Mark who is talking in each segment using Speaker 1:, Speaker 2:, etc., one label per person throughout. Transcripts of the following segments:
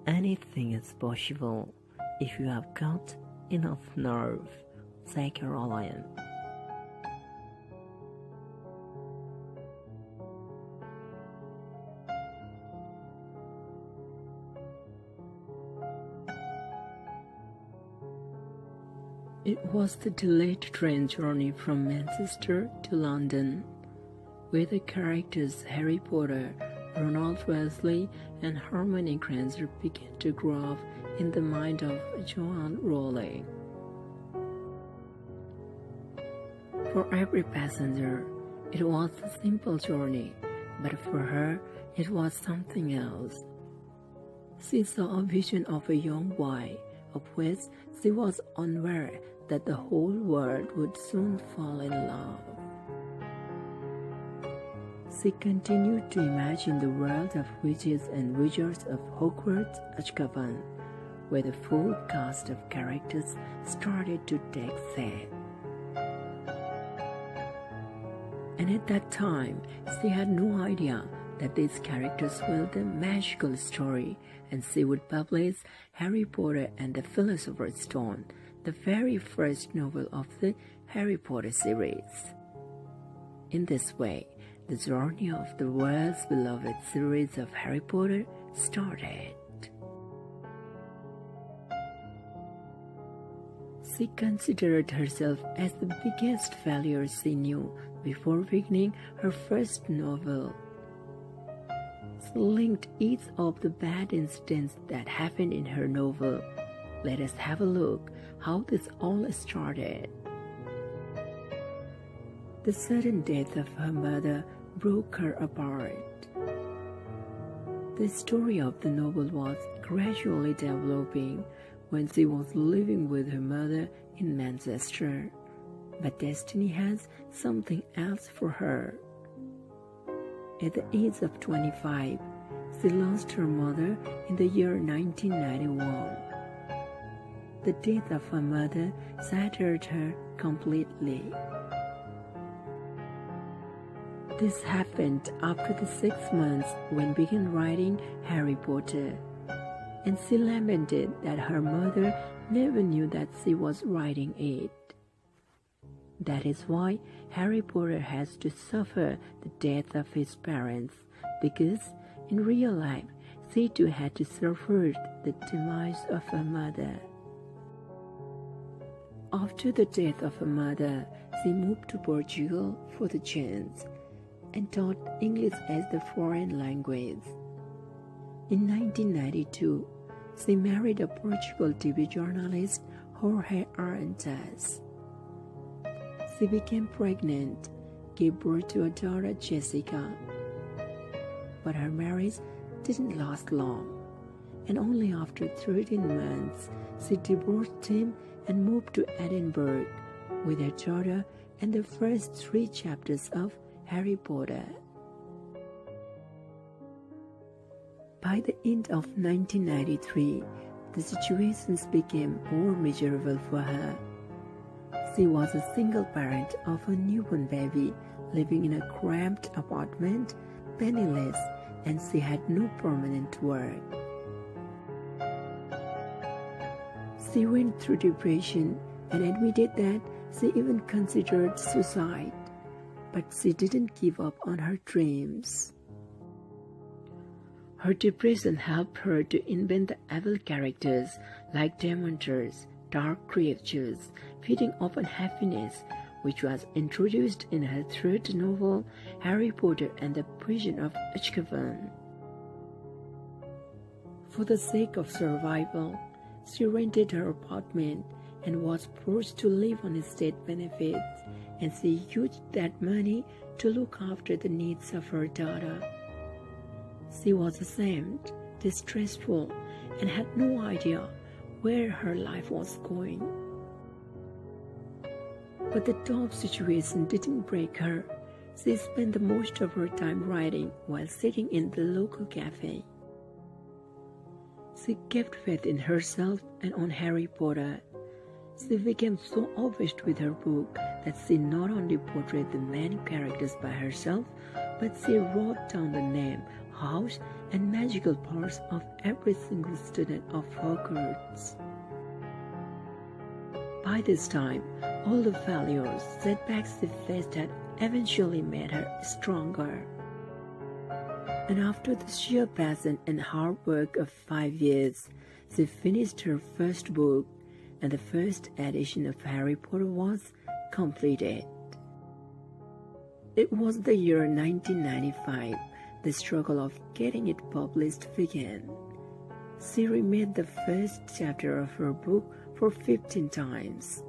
Speaker 1: Anything is possible if you have got enough nerve, said Rowling. It was the delayed train journey from Manchester to London, where the characters Harry Potter, Ronald Weasley, and Hermione Granger began to grow up in the mind of Joanne Rowling. For every passenger, it was a simple journey, but for her, it was something else. She saw a vision of a young boy, of which she was unaware that the whole world would soon fall in love. She continued to imagine the world of witches and wizards of Hogwarts, Azkaban, where the full cast of characters started to take shape. And at that time, she had no idea that these characters were the magical story, and she would publish Harry Potter and the Philosopher's Stone, the very first novel of the Harry Potter series. In this way, the journey of the world's beloved series of Harry Potter started. She considered herself as the biggest failure she knew before beginning her first novel. She linked each of the bad incidents that happened in her novel. Let us have a look how this all started. The sudden death of her mother broke her apart. The story of the novel was gradually developing when she was living with her mother in Manchester, but destiny has something else for her. At the age of 25, she lost her mother in the year 1991. The death of her mother shattered her completely. This happened after the 6 months when began writing Harry Potter, and she lamented that her mother never knew that she was writing it. That is why Harry Potter has to suffer the death of his parents, because in real life she too had to suffer the demise of her mother. After the death of her mother, she moved to Portugal for the chance and taught English as the foreign language. In 1992, she married a Portugal TV journalist, Jorge Arantes. She became pregnant, gave birth to a daughter, Jessica. But her marriage didn't last long, and only after 13 months, she divorced him and moved to Edinburgh with her daughter and the first 3 chapters of Harry Potter. By the end of 1993, the situations became more miserable for her. She was a single parent of a newborn baby, living in a cramped apartment, penniless, and she had no permanent work. She went through depression and admitted that she even considered suicide, but she didn't give up on her dreams. Her depression helped her to invent the evil characters like Dementors, dark creatures, feeding off unhappiness, which was introduced in her 3rd novel, Harry Potter and the Prison of Azkaban. For the sake of survival, she rented her apartment and was forced to live on state benefits, and she used that money to look after the needs of her daughter. She was ashamed, distressful, and had no idea where her life was going. But the tough situation didn't break her. She spent the most of her time writing while sitting in the local cafe. She kept faith in herself and on Harry Potter. She became so obsessed with her book that she not only portrayed the main characters by herself, but she wrote down the name, house, and magical powers of every single student of Hogwarts. By this time, all the failures, setbacks she faced had eventually made her stronger. And after the sheer passion and hard work of 5 years, she finished her first book, and the first edition of Harry Potter was completed. It was the year 1995. The struggle of getting it published began. She remade the first chapter of her book for 15 times.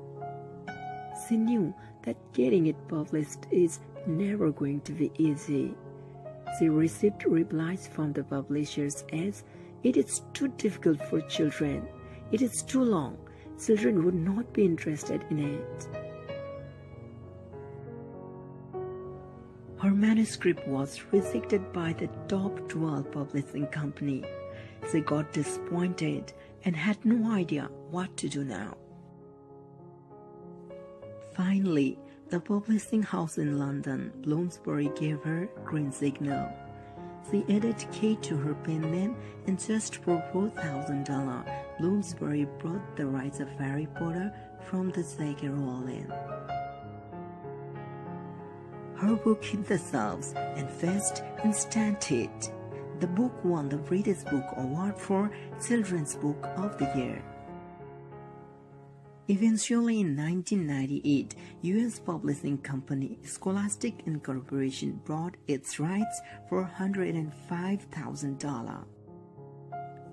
Speaker 1: She knew that getting it published is never going to be easy. She received replies from the publishers as, "It is too difficult for children. It is too long. Children would not be interested in it." Her manuscript was rejected by the top 12 publishing company. She got disappointed and had no idea what to do now. Finally, the publishing house in London, Bloomsbury, gave her green signal. She added K to her pen name, and just for $4,000, Bloomsbury bought the rights of Harry Potter from the J.K. Rowling. Her book hit the shelves and faced instant hit. The book won the British Book Award for Children's Book of the Year. Eventually, in 1998, U.S. publishing company Scholastic Incorporation bought its rights for $105,000.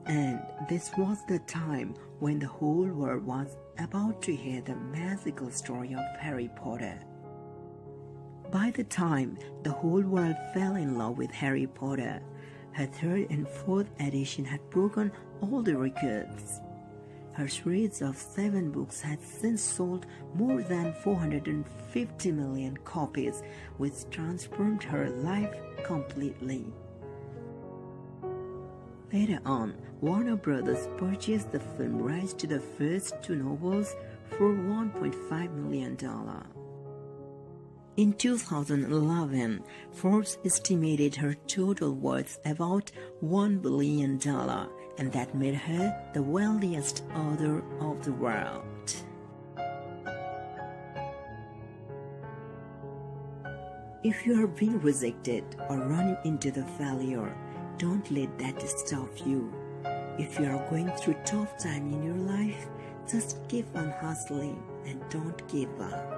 Speaker 1: And this was the time when the whole world was about to hear the magical story of Harry Potter. By the time the whole world fell in love with Harry Potter, her third and fourth edition had broken all the records. Her series of 7 books had since sold more than 450 million copies, which transformed her life completely. Later on, Warner Brothers purchased the film rights to the first 2 novels for $1.5 million. In 2011, Forbes estimated her total worth about $1 billion, and that made her the wealthiest author of the world. If you are being rejected or running into the failure, don't let that stop you. If you are going through a tough time in your life, just keep on hustling and don't give up.